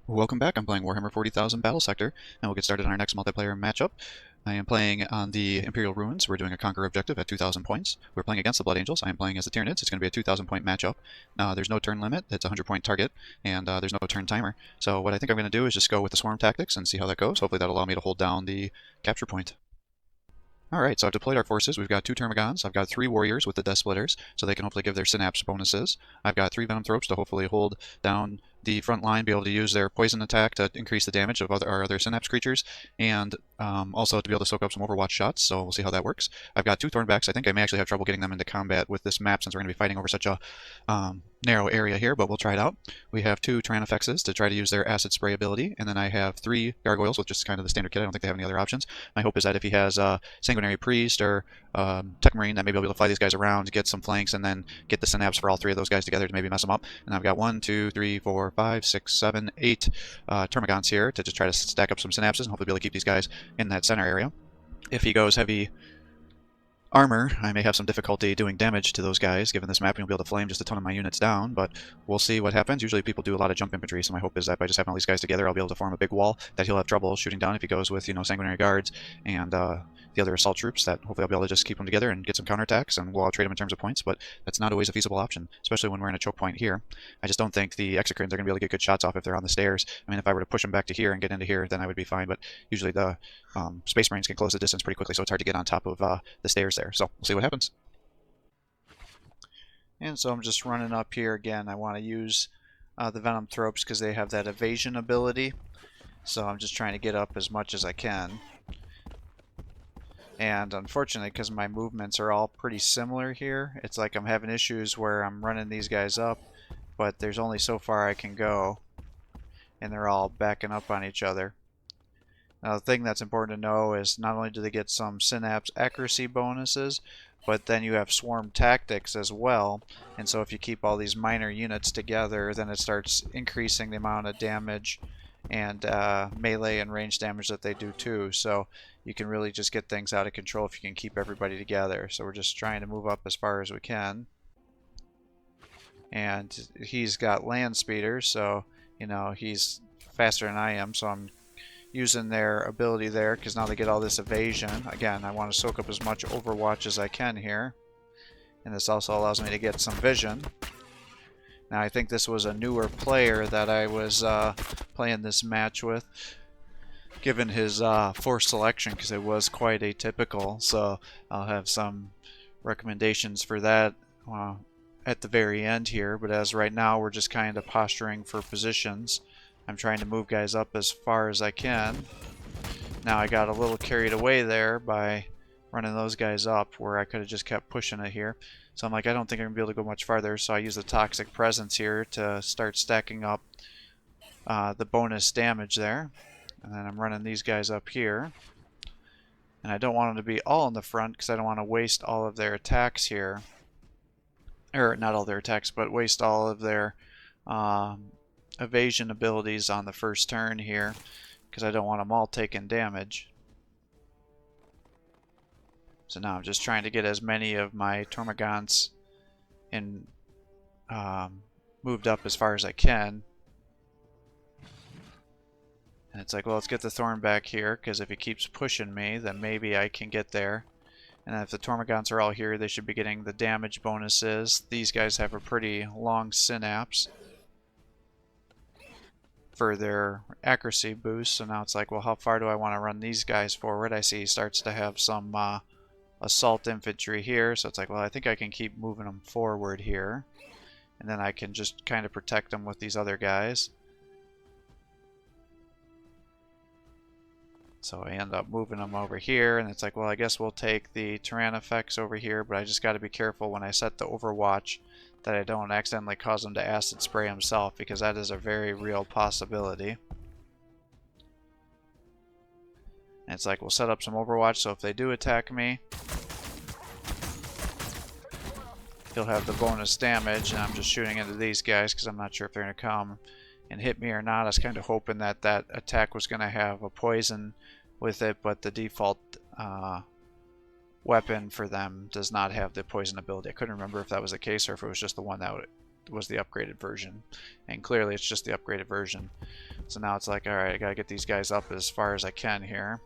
Welcome back. I'm playing Warhammer 40,000 Battlesector, and we'll get started on our next multiplayer matchup. I am playing on the Imperial Ruins. We're doing a Conquer objective at 2,000 points. We're playing against the Blood Angels. I am playing as the Tyranids. It's going to be a 2,000 point matchup. There's no turn limit. It's a 100 point target, and there's no turn timer. So what I think I'm going to do is just go with the swarm tactics and see how that goes. Hopefully that'll allow me to hold down the capture point. Alright, so I've deployed our forces. We've got 2 Termagants. I've got 3 Warriors with the Death Splitters, so they can hopefully give their Synapse bonuses. I've got 3 Venom Thropes to hopefully hold down the front line, be able to use their poison attack to increase the damage of our other Synapse creatures, and also to be able to soak up some Overwatch shots, so we'll see how that works. I've got 2 Thornbacks. I think I may actually have trouble getting them into combat with this map since we're going to be fighting over such a narrow area here, but we'll try it out. We have 2 Tyranofexes to try to use their Acid Spray ability, and then I have 3 Gargoyles with just kind of the standard kit. I don't think they have any other options. My hope is that if he has Sanguinary Priest or Tech Marine, that maybe I'll be able to fly these guys around, get some flanks, and then get the Synapse for all 3 of those guys together to maybe mess them up. And I've got 1, 2, 3, 4, 5, 6, 7, 8 Termagants here to just try to stack up some Synapses and hopefully be able to keep these guys in that center area. If he goes heavy armor, I may have some difficulty doing damage to those guys, given this map, and you'll be able to flame just a ton of my units down, but we'll see what happens. Usually people do a lot of jump infantry, so my hope is that by just having all these guys together, I'll be able to form a big wall that he'll have trouble shooting down if he goes with, Sanguinary Guards and the other assault troops, that hopefully I'll be able to just keep them together and get some counterattacks, and we'll outtrade them in terms of points, but that's not always a feasible option, especially when we're in a choke point here. I just don't think the Exocrines are going to be able to get good shots off if they're on the stairs. I mean, if I were to push them back to here and get into here, then I would be fine, but usually the Space Marines can close the distance pretty quickly, so it's hard to get on top of the stairs there. So we'll see what happens. And so I'm just running up here again. I want to use the Venom Thropes because they have that evasion ability. So I'm just trying to get up as much as I can. And unfortunately, because my movements are all pretty similar here, it's like I'm having issues where I'm running these guys up, but there's only so far I can go, and they're all backing up on each other. Now the thing that's important to know is not only do they get some Synapse accuracy bonuses, but then you have swarm tactics as well, and so if you keep all these minor units together, then it starts increasing the amount of damage and melee and range damage that they do too. So you can really just get things out of control if you can keep everybody together. So we're just trying to move up as far as we can. And he's got land speeders, so he's faster than I am, so I'm using their ability there because now they get all this evasion. Again, I want to soak up as much Overwatch as I can here. And this also allows me to get some vision. Now I think this was a newer player that I was playing this match with, given his force selection, because it was quite atypical. So I'll have some recommendations for that at the very end here. But as right now, we're just kind of posturing for positions. I'm trying to move guys up as far as I can. Now I got a little carried away there by running those guys up where I could have just kept pushing it here. So I'm like, I don't think I'm going to be able to go much farther, so I use the Toxic Presence here to start stacking up the bonus damage there. And then I'm running these guys up here. And I don't want them to be all in the front because I don't want to waste all of their attacks here. Or not all their attacks, but waste all of their evasion abilities on the first turn here, because I don't want them all taking damage. So now I'm just trying to get as many of my Termagants in moved up as far as I can. And it's like, well, let's get the Thorn back here, because if he keeps pushing me, then maybe I can get there. And if the Termagants are all here, they should be getting the damage bonuses. These guys have a pretty long Synapse for their accuracy boost. So now it's like, well, how far do I want to run these guys forward? I see he starts to have some assault infantry here. So it's like, well, I think I can keep moving them forward here. And then I can just kind of protect them with these other guys. So I end up moving them over here, and it's like, well, I guess we'll take the Tyranofex over here, but I just got to be careful when I set the Overwatch that I don't accidentally cause him to acid spray himself, because that is a very real possibility. And it's like, we'll set up some Overwatch, so if they do attack me, he'll have the bonus damage, and I'm just shooting into these guys because I'm not sure if they're going to come and hit me or not. I was kind of hoping that that attack was going to have a poison with it, but the default weapon for them does not have the poison ability. I couldn't remember if that was the case or if it was just the one that was the upgraded version. And clearly it's just the upgraded version. So now it's like, alright, I gotta get these guys up as far as I can here.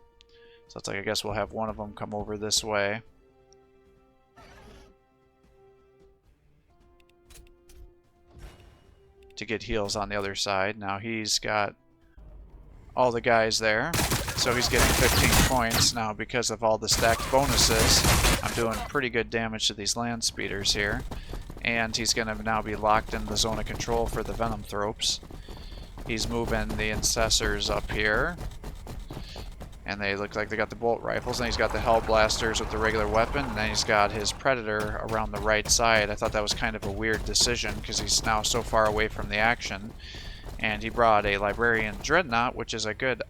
So it's like, I guess we'll have one of them come over this way. To get heals on the other side. Now he's got all the guys there. So he's getting 15 points now because of all the stacked bonuses. I'm doing pretty good damage to these land speeders here. And he's going to now be locked in the zone of control for the venom thropes. He's moving the incessors up here. And they look like they got the bolt rifles. And he's got the hell blasters with the regular weapon. And then he's got his predator around the right side. I thought that was kind of a weird decision because he's now so far away from the action. And he brought a librarian dreadnought, which is a good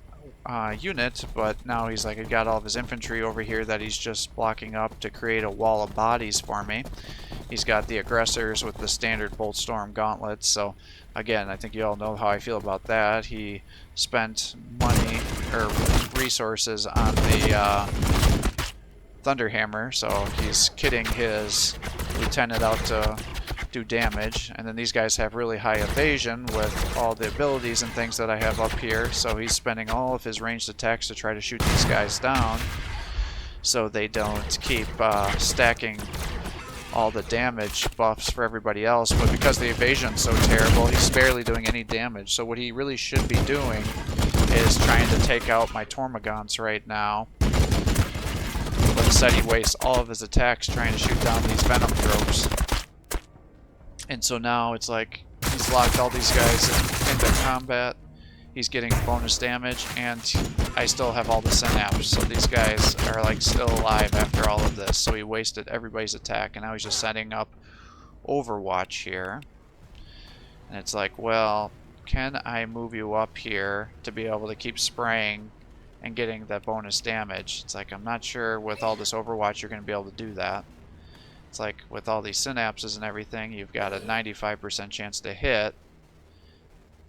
unit, but now he's like, he got all of his infantry over here that he's just blocking up to create a wall of bodies for me. He's got the aggressors with the standard Bolt Storm gauntlets, so again, I think you all know how I feel about that. He spent money, or resources, on the Thunderhammer, so he's kitting his lieutenant out to do damage, and then these guys have really high evasion with all the abilities and things that I have up here, so he's spending all of his ranged attacks to try to shoot these guys down so they don't keep stacking all the damage buffs for everybody else. But because the evasion's so terrible, he's barely doing any damage. So what he really should be doing is trying to take out my Tormagants right now. But instead he wastes all of his attacks trying to shoot down these venom thropes. And so now it's like he's locked all these guys into combat. He's getting bonus damage, and I still have all the synapse. So these guys are like still alive after all of this. So he wasted everybody's attack, and now he's just setting up Overwatch here. And it's like, well, can I move you up here to be able to keep spraying and getting that bonus damage? It's like, I'm not sure with all this Overwatch you're going to be able to do that. It's like with all these synapses and everything, you've got a 95% chance to hit.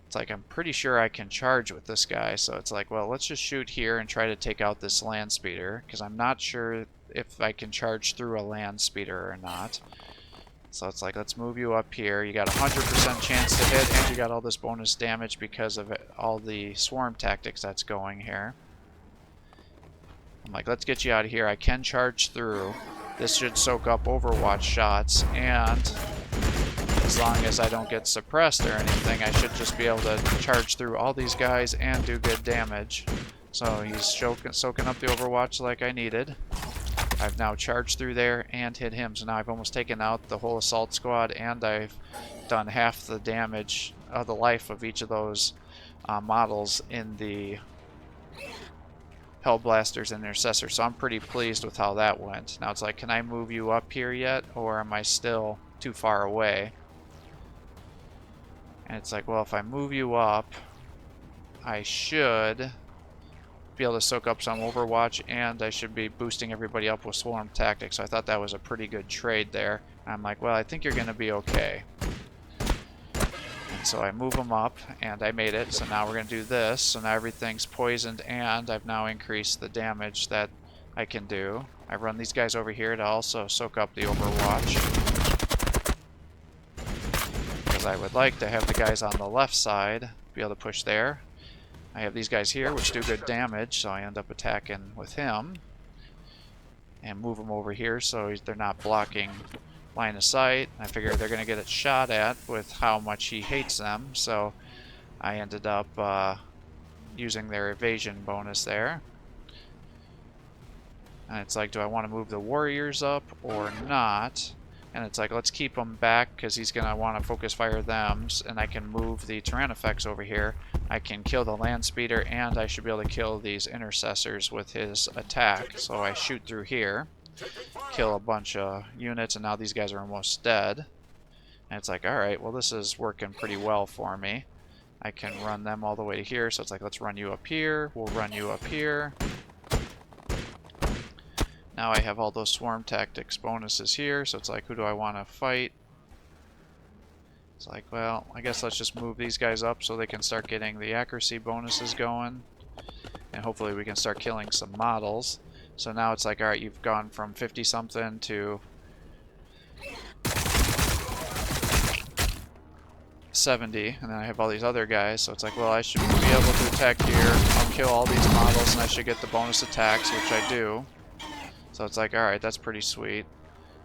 It's like, I'm pretty sure I can charge with this guy, so it's like, well, let's just shoot here and try to take out this land speeder, because I'm not sure if I can charge through a land speeder or not. So it's like, let's move you up here. You got a 100% chance to hit, and you got all this bonus damage because of all the swarm tactics that's going here. I'm like, let's get you out of here. I can charge through. This should soak up Overwatch shots, and as long as I don't get suppressed or anything, I should just be able to charge through all these guys and do good damage. So he's soaking up the Overwatch like I needed. I've now charged through there and hit him, so now I've almost taken out the whole assault squad, and I've done half the damage of the life of each of those models in the Hellblasters and Intercessor, so I'm pretty pleased with how that went. Now it's like, can I move you up here yet, or am I still too far away? And it's like, well, if I move you up, I should be able to soak up some Overwatch, and I should be boosting everybody up with Swarm Tactics. So I thought that was a pretty good trade there. And I'm like, well, I think you're going to be okay. And so I move them up, and I made it. So now we're going to do this. So now everything's poisoned, and I've now increased the damage that I can do. I run these guys over here to also soak up the Overwatch, because I would like to have the guys on the left side be able to push there. I have these guys here which do good damage, so I end up attacking with him and move them over here so they're not blocking line of sight. I figure they're going to get it shot at with how much he hates them, so I ended up using their evasion bonus there. And it's like, do I want to move the warriors up or not? And it's like, let's keep him back because he's going to want to focus fire them, and I can move the Tyrannifex over here. I can kill the land speeder, and I should be able to kill these intercessors with his attack. So I shoot through here, kill a bunch of units, and now these guys are almost dead. And it's like, alright, well, this is working pretty well for me. I can run them all the way to here, so it's like, let's run you up here, we'll run you up here. Now I have all those swarm tactics bonuses here, so it's like, who do I want to fight? It's like, well, I guess let's just move these guys up so they can start getting the accuracy bonuses going. And hopefully we can start killing some models. So now it's like, alright, you've gone from 50-something to 70, and then I have all these other guys, so it's like, well, I should be able to attack here. I'll kill all these models, and I should get the bonus attacks, which I do. So it's like, alright, that's pretty sweet.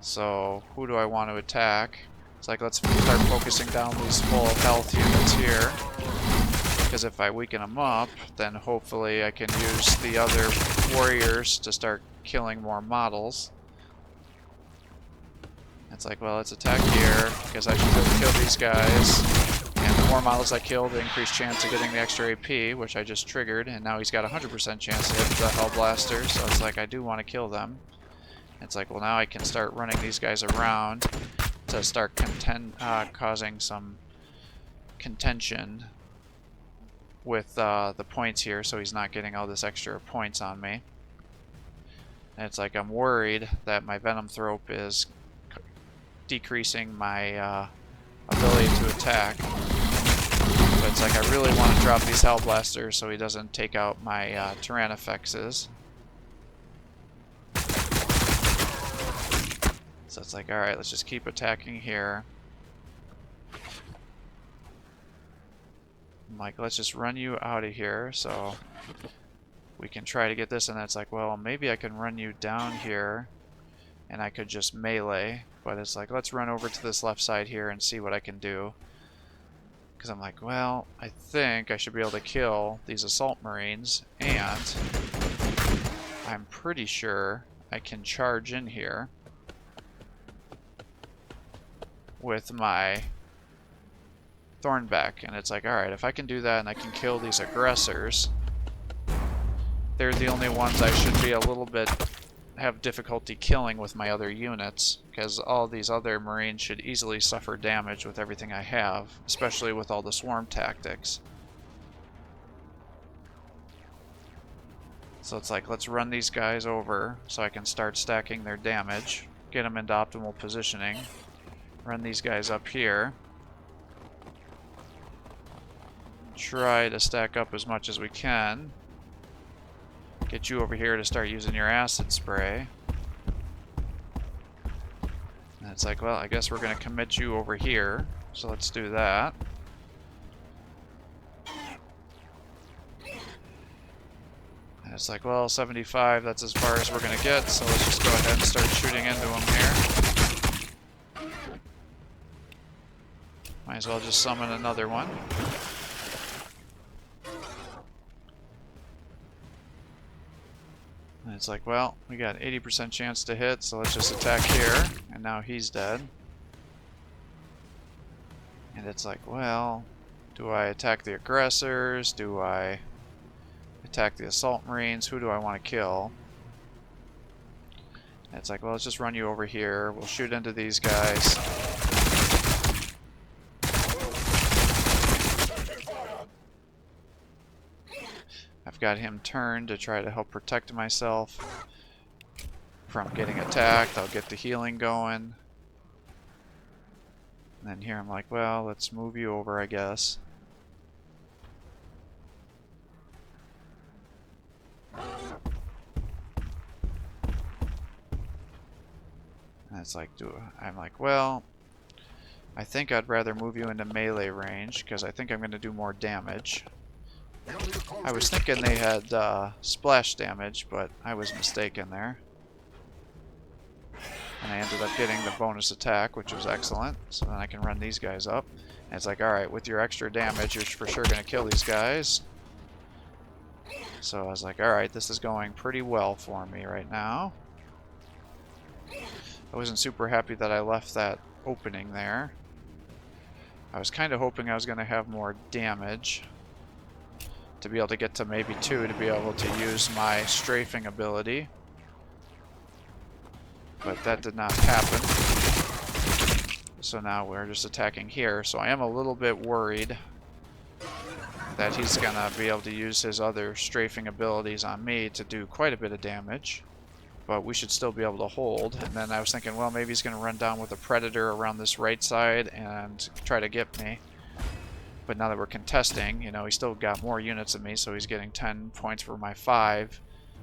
So, who do I want to attack? It's like, let's start focusing down these full health units here. Because if I weaken them up, then hopefully I can use the other warriors to start killing more models. It's like, well, let's attack here, because I should be able to kill these guys. And the more models I kill, the increased chance of getting the extra AP, which I just triggered. And now he's got a 100% chance to hit the Hellblaster, so it's like, I do want to kill them. It's like, well, now I can start running these guys around to start causing some contention with the points here, so he's not getting all this extra points on me. And it's like, I'm worried that my Venom Thrope is decreasing my ability to attack. But it's like, I really want to drop these Hellblasters so he doesn't take out my Tyrannifexes. So it's like, alright, let's just keep attacking here. I'm like, let's just run you out of here so we can try to get this. And it's like, well, maybe I can run you down here and I could just melee. But it's like, let's run over to this left side here and see what I can do. Because I'm like, well, I think I should be able to kill these Assault Marines. And I'm pretty sure I can charge in here with my Thornback. And it's like, alright, if I can do that and I can kill these aggressors, they're the only ones I should be a little bit have difficulty killing with my other units, because all these other Marines should easily suffer damage with everything I have, especially with all the swarm tactics. So it's like, let's run these guys over so I can start stacking their damage, get them into optimal positioning, run these guys up here, try to stack up as much as we can, get you over here to start using your acid spray. And it's like, well, I guess we're going to commit you over here, so let's do that. And it's like, well, 75, that's as far as we're going to get, so let's just go ahead and start shooting into them here. Might as well just summon another one. And it's like, well, we got 80% chance to hit, so let's just attack here. And now he's dead. And it's like, well, do I attack the aggressors? Do I attack the Assault Marines? Who do I want to kill? And it's like, well, let's just run you over here. We'll shoot into these guys. I've got him turned to try to help protect myself from getting attacked. I'll get the healing going. And then here I'm like, well, let's move you over, I guess. And it's like, I'm like, well, I think I'd rather move you into melee range because I think I'm going to do more damage. I was thinking they had splash damage, but I was mistaken there. And I ended up getting the bonus attack, which was excellent. So then I can run these guys up. And it's like, alright, with your extra damage, you're for sure going to kill these guys. So I was like, alright, this is going pretty well for me right now. I wasn't super happy that I left that opening there. I was kind of hoping I was going to have more damage to be able to get to maybe 2 to be able to use my strafing ability. But that did not happen. So now we're just attacking here. So I am a little bit worried that he's going to be able to use his other strafing abilities on me to do quite a bit of damage. But we should still be able to hold. And then I was thinking, well, maybe he's going to run down with a Predator around this right side and try to get me. But now that we're contesting, you know, he still got more units than me, so he's getting 10 points for my 5.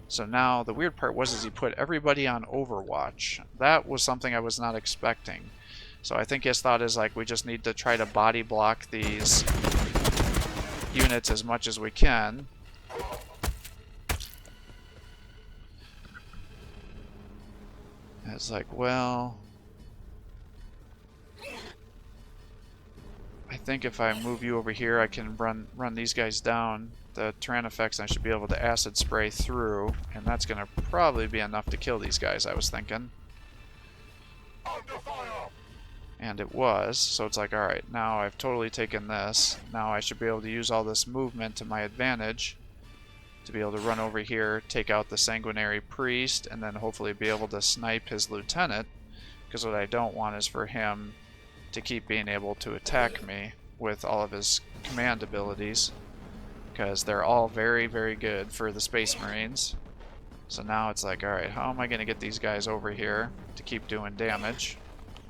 So now, the weird part was he put everybody on Overwatch. That was something I was not expecting. So I think his thought is like, we just need to try to body block these units as much as we can. It's like, well, I think if I move you over here, I can run these guys down, the Tyranid effects, and I should be able to acid spray through, and that's going to probably be enough to kill these guys, I was thinking. And it was, so it's like, alright, now I've totally taken this. Now I should be able to use all this movement to my advantage to be able to run over here, take out the Sanguinary Priest, and then hopefully be able to snipe his lieutenant, because what I don't want is for him to keep being able to attack me with all of his command abilities, because they're all very, very good for the Space Marines. So now it's like, alright, how am I going to get these guys over here to keep doing damage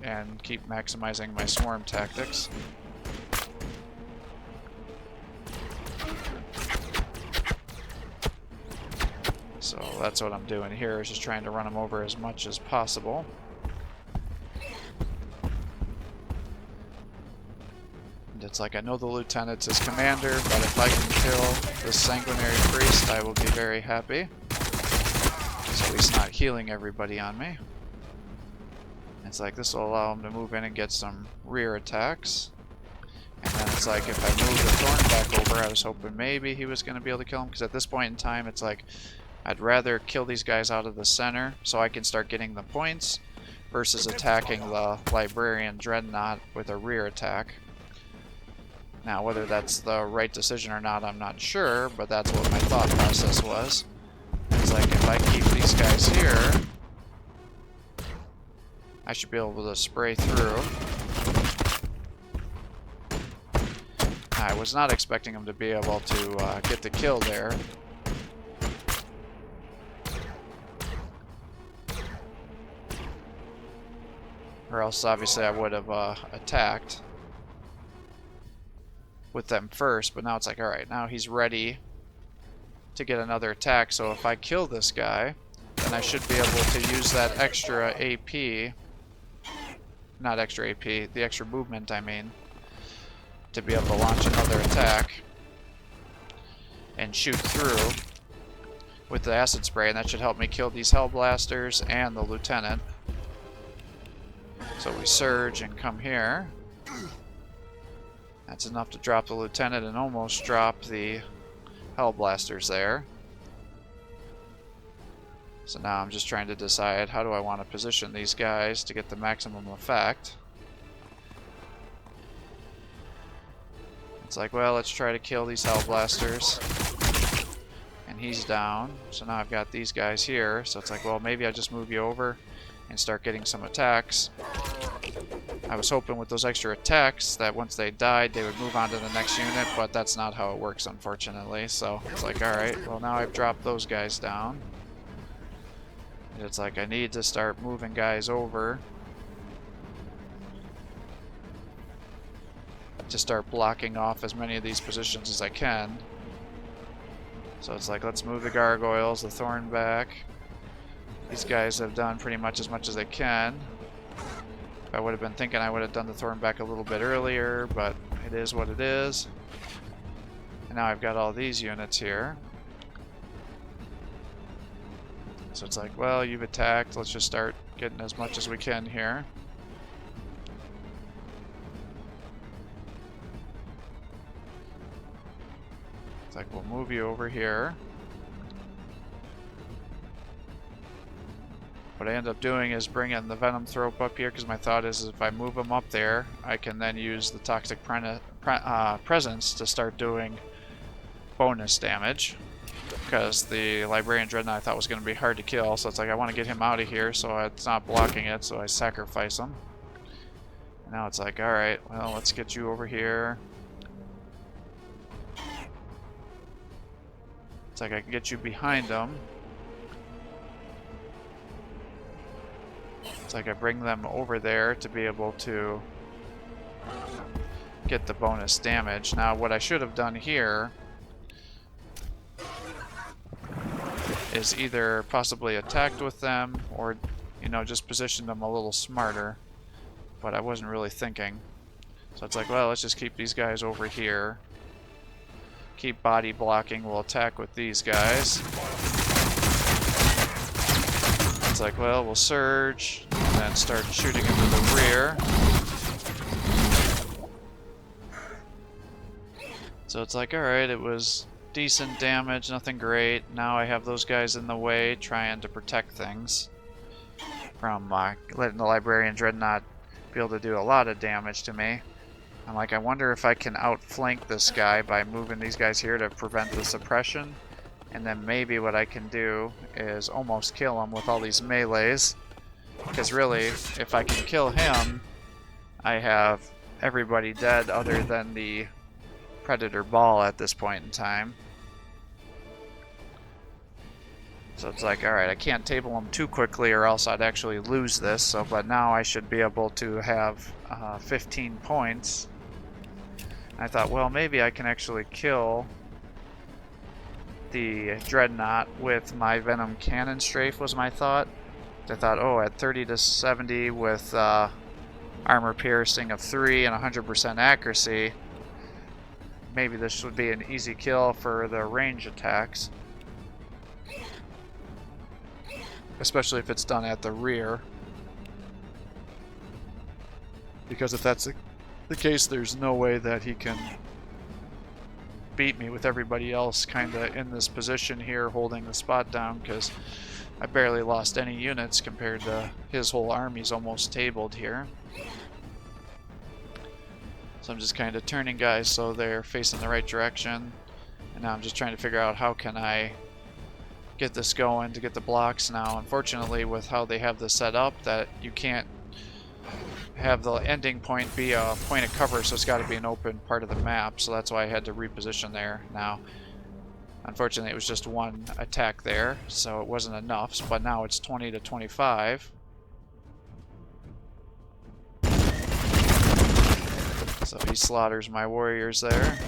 and keep maximizing my swarm tactics? So that's what I'm doing here, is just trying to run them over as much as possible. And it's like, I know the lieutenant's his commander, but if I can kill the Sanguinary Priest, I will be very happy. So he's not healing everybody on me. It's like, this will allow him to move in and get some rear attacks. And then it's like, if I move the Thorn back over, I was hoping maybe he was going to be able to kill him, because at this point in time, it's like, I'd rather kill these guys out of the center so I can start getting the points versus attacking the Librarian Dreadnought with a rear attack. Now, whether that's the right decision or not, I'm not sure, but that's what my thought process was. It's like, if I keep these guys here, I should be able to spray through. I was not expecting him to be able to get the kill there. Or else, obviously, I would have attacked with them first. But now it's like, alright, now he's ready to get another attack. So if I kill this guy, then I should be able to use that extra AP. Not extra AP, the extra movement, I mean, to be able to launch another attack and shoot through with the acid spray. And that should help me kill these Hellblasters and the lieutenant. So we surge and come here. That's enough to drop the lieutenant and almost drop the Hellblasters there. So now I'm just trying to decide, how do I want to position these guys to get the maximum effect. It's like, well, let's try to kill these Hellblasters. And he's down. So now I've got these guys here. So it's like, well, maybe I just move you over and start getting some attacks. I was hoping with those extra attacks that once they died, they would move on to the next unit, but that's not how it works, unfortunately. So it's like, alright, well, now I've dropped those guys down. And it's like, I need to start moving guys over to start blocking off as many of these positions as I can. So it's like, let's move the gargoyles, the Thorn back. These guys have done pretty much as they can. If I would have been thinking, I would have done the Thorn back a little bit earlier, but it is what it is. And now I've got all these units here. So it's like, well, you've attacked, let's just start getting as much as we can here. It's like, we'll move you over here. What I end up doing is bringing the Venom Thrope up here, because my thought is if I move him up there, I can then use the Toxic Presence to start doing bonus damage. Because the Librarian Dreadnought I thought was going to be hard to kill, so it's like I want to get him out of here, so it's not blocking it, so I sacrifice him. Now it's like, alright, well, let's get you over here. It's like I can get you behind them. It's like I bring them over there to be able to get the bonus damage. Now what I should have done here is either possibly attacked with them or, you know, just positioned them a little smarter. but I wasn't really thinking. So it's like, well, let's just keep these guys over here. Keep body blocking, we'll attack with these guys. It's like, well, we'll surge, and then start shooting into the rear. So it's like, alright, it was decent damage, nothing great. Now I have those guys in the way, trying to protect things from letting the Librarian Dreadnought be able to do a lot of damage to me. I'm like, I wonder if I can outflank this guy by moving these guys here to prevent the suppression. And then maybe what I can do is almost kill him with all these melees. Because really, if I can kill him, I have everybody dead other than the Predator Ball at this point in time. So it's like, alright, I can't table him too quickly or else I'd actually lose this. So, but now I should be able to have 15 points. I thought, well, maybe I can actually kill the Dreadnought with my Venom Cannon Strafe was my thought. I thought, oh, at 30 to 70 with armor piercing of 3 and 100% accuracy, maybe this would be an easy kill for the range attacks. Especially if it's done at the rear. Because if that's the case, there's no way that he can beat me with everybody else kind of in this position here holding the spot down, because I barely lost any units compared to his whole army's almost tabled here. So I'm just kind of turning guys so they're facing the right direction, and now I'm just trying to figure out how can I get this going to get the blocks now. Unfortunately, with how they have this set up, that you can't have the ending point be a point of cover, so it's got to be an open part of the map, so that's why I had to reposition there. Now, unfortunately, it was just one attack there, so it wasn't enough, but now it's 20 to 25. So he slaughters my warriors there.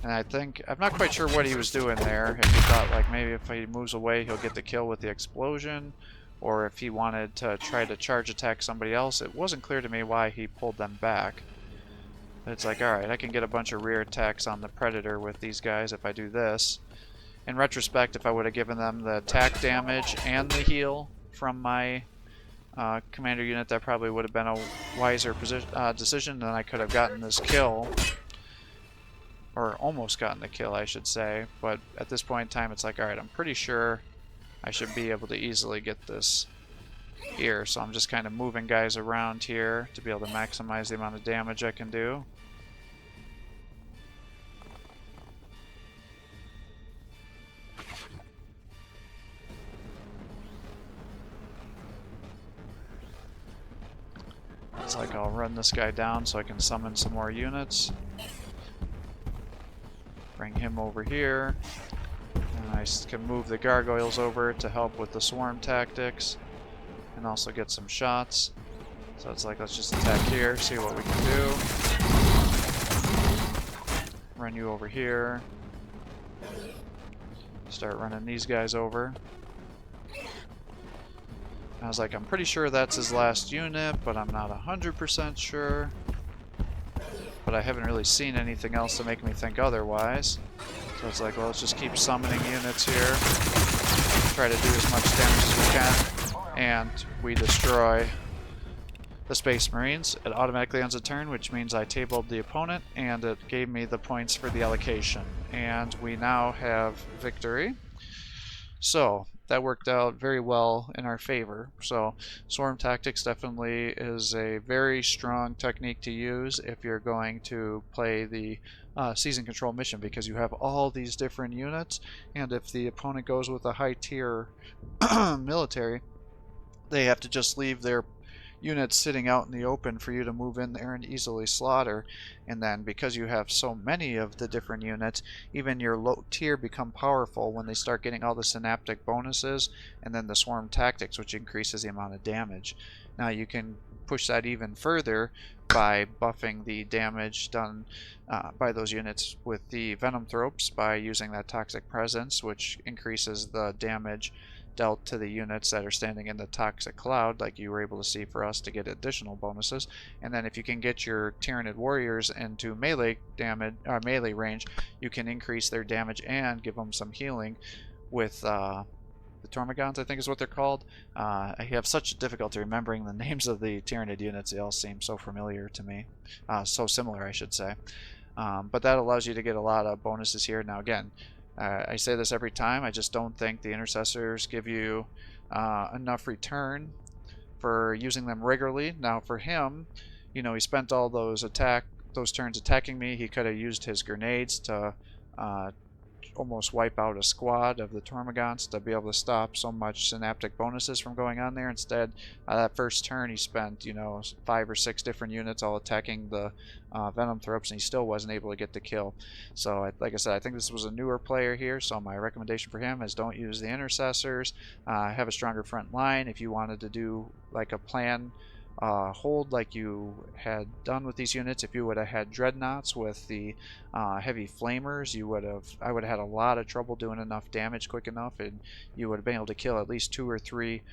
And I think, I'm not quite sure what he was doing there, if he thought like maybe if he moves away he'll get the kill with the explosion, or if he wanted to try to charge attack somebody else. It wasn't clear to me why he pulled them back. But it's like, alright, I can get a bunch of rear attacks on the Predator with these guys if I do this. In retrospect, if I would have given them the attack damage and the heal from my commander unit, that probably would have been a wiser decision, and I could have gotten this kill. Or almost gotten the kill, I should say. But at this point in time, it's like, alright, I'm pretty sure I should be able to easily get this here. So I'm just kind of moving guys around here to be able to maximize the amount of damage I can do. It's like I'll run this guy down so I can summon some more units. Bring him over here. And I can move the gargoyles over to help with the swarm tactics. And also get some shots. So it's like, let's just attack here, see what we can do. Run you over here. Start running these guys over. I was like, I'm pretty sure that's his last unit, but I'm not 100% sure. But I haven't really seen anything else to make me think otherwise. So it's like, well, let's just keep summoning units here. Try to do as much damage as we can. And we destroy the Space Marines. It automatically ends a turn, which means I tabled the opponent, and it gave me the points for the allocation. And we now have victory. So that worked out very well in our favor. So swarm tactics definitely is a very strong technique to use if you're going to play the season control mission, because you have all these different units, and if the opponent goes with a high tier military, they have to just leave their units sitting out in the open for you to move in there and easily slaughter. And then because you have so many of the different units, even your low tier become powerful when they start getting all the synaptic bonuses and then the swarm tactics, which increases the amount of damage. Now you can push that even further by buffing the damage done by those units with the Venom Thropes by using that Toxic Presence, which increases the damage dealt to the units that are standing in the toxic cloud, like you were able to see for us, to get additional bonuses. And then if you can get your Tyranid warriors into melee damage, melee range, you can increase their damage and give them some healing with the Tormagons, I think is what they're called. I have such difficulty remembering the names of the Tyranid units. They all seem so familiar to me. So similar, I should say. But that allows you to get a lot of bonuses here. Now again, I say this every time, I just don't think the intercessors give you enough return for using them regularly. Now for him, you know, he spent all those turns attacking me. He could have used his grenades to almost wipe out a squad of the Tormagons to be able to stop so much synaptic bonuses from going on there. Instead, that first turn he spent, you know, 5 or 6 different units all attacking the Venom Throps, and he still wasn't able to get the kill. So, like I said, I think this was a newer player here, so my recommendation for him is don't use the intercessors. Have a stronger front line. If you wanted to do like a plan hold like you had done with these units, if you would have had dreadnoughts with the heavy flamers, I would have had a lot of trouble doing enough damage quick enough, and you would have been able to kill at least 2 or 3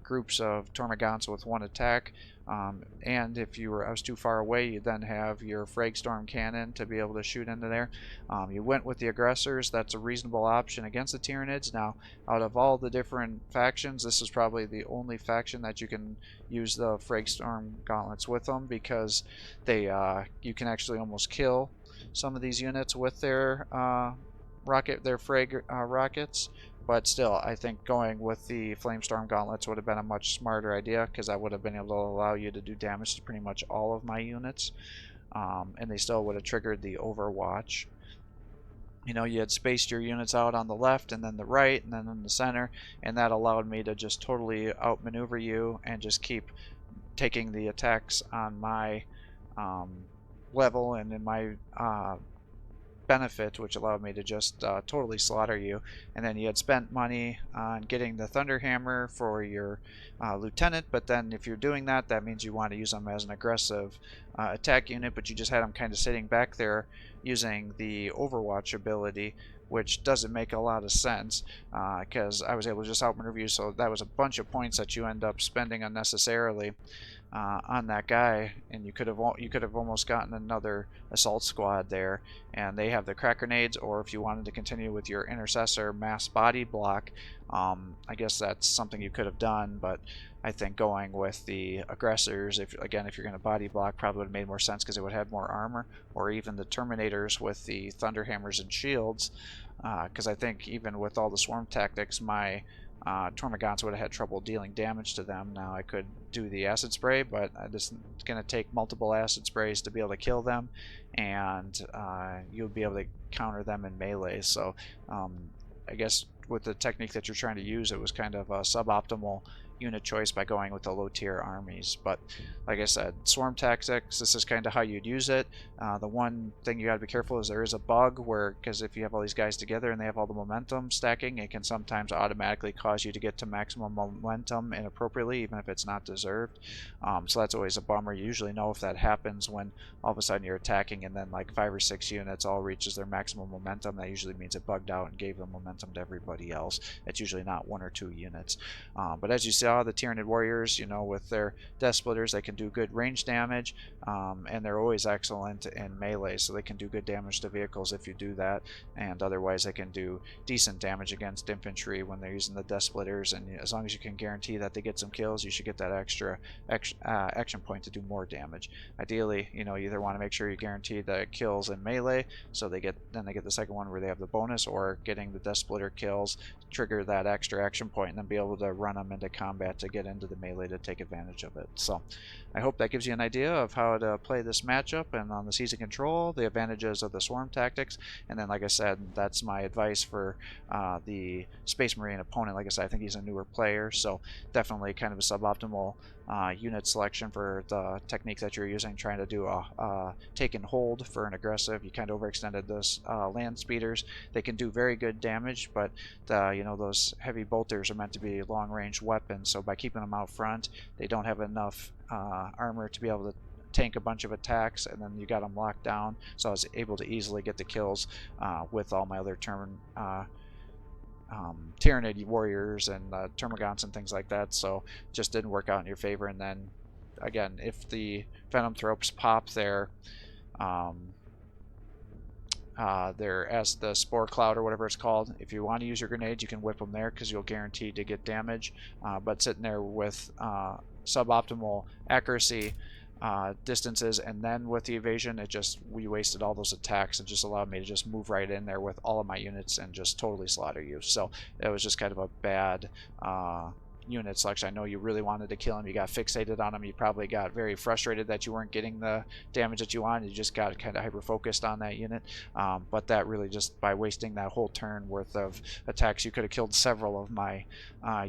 groups of Tormagons with one attack. And if I was too far away, you then have your Fragstorm cannon to be able to shoot into there. You went with the aggressors. That's a reasonable option against the Tyranids. Now, out of all the different factions, this is probably the only faction that you can use the Fragstorm gauntlets with them, because you can actually almost kill some of these units with their frag rockets. But still, I think going with the Flamestorm Gauntlets would have been a much smarter idea, because I would have been able to allow you to do damage to pretty much all of my units. And they still would have triggered the Overwatch. You know, you had spaced your units out on the left and then the right and then in the center, and that allowed me to just totally outmaneuver you and just keep taking the attacks on my level and in my benefit, which allowed me to just totally slaughter you. And then you had spent money on getting the Thunderhammer for your lieutenant, but then if you're doing that, that means you want to use them as an aggressive attack unit, but you just had them kind of sitting back there using the Overwatch ability, which doesn't make a lot of sense, because I was able to just outmaneuver you. So that was a bunch of points that you end up spending unnecessarily on that guy, and you could have almost gotten another assault squad there. And they have the crack grenades, or if you wanted to continue with your intercessor mass body block, I guess that's something you could have done. But I think going with the aggressors, if you're going to body block, probably would have made more sense, because it would have more armor, or even the Terminators with the Thunderhammers and shields, because I think even with all the swarm tactics, my Tormagons would have had trouble dealing damage to them. Now I could do the acid spray, but it's going to take multiple acid sprays to be able to kill them, and you'll be able to counter them in melee. So I guess with the technique that you're trying to use, it was kind of a suboptimal unit choice by going with the low tier armies. But like I said, swarm tactics, this is kind of how you'd use it. The one thing you got to be careful is there is a bug where, because if you have all these guys together and they have all the momentum stacking, it can sometimes automatically cause you to get to maximum momentum inappropriately, even if it's not deserved. So that's always a bummer. You usually know if that happens when all of a sudden you're attacking and then like 5 or 6 units all reaches their maximum momentum. That usually means it bugged out and gave the momentum to everybody else. It's usually not 1 or 2 units. But as you saw, the Tyranid warriors, you know, with their death splitters, they can do good range damage, and they're always excellent in melee, so they can do good damage to vehicles if you do that, and otherwise they can do decent damage against infantry when they're using the death splitters. And as long as you can guarantee that they get some kills, you should get that extra action point to do more damage. Ideally, you know, you either want to make sure you guarantee the kills in melee, so they get the second one where they have the bonus, or getting the death splitter kills, trigger that extra action point, and then be able to run them into combat to get into the melee to take advantage of it. So I hope that gives you an idea of how to play this matchup, and on the season control, the advantages of the swarm tactics. And then, like I said, that's my advice for the Space Marine opponent. Like I said, I think he's a newer player, so definitely kind of a suboptimal unit selection for the technique that you're using, trying to do a take and hold for an aggressive. You kind of overextended those land speeders. They can do very good damage, but you know, those heavy bolters are meant to be long range weapons, so by keeping them out front, they don't have enough armor to be able to tank a bunch of attacks, and then you got them locked down. So I was able to easily get the kills with all my other Tyranid warriors and termagants and things like that, so just didn't work out in your favor. And then again, if the venom thropes pop there, there as the spore cloud or whatever it's called, if you want to use your grenades, you can whip them there because you'll guarantee to get damage. But sitting there with suboptimal accuracy distances and then with the evasion, we wasted all those attacks and just allowed me to just move right in there with all of my units and just totally slaughter you. So it was just kind of a bad unit selection. I know you really wanted to kill him, you got fixated on him, you probably got very frustrated that you weren't getting the damage that you wanted, you just got kind of hyper focused on that unit. But that really, just by wasting that whole turn worth of attacks, you could have killed several of my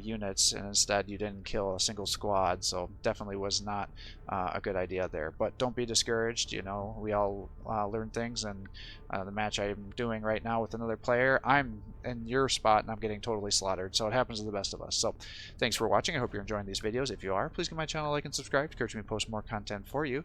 units, and instead you didn't kill a single squad, so definitely was not a good idea there. But don't be discouraged, you know, we all learn things, and the match I'm doing right now with another player, I'm in your spot and I'm getting totally slaughtered, so it happens to the best of us. So thanks for watching. I hope you're enjoying these videos. If you are, please give my channel a like and subscribe to encourage me to post more content for you.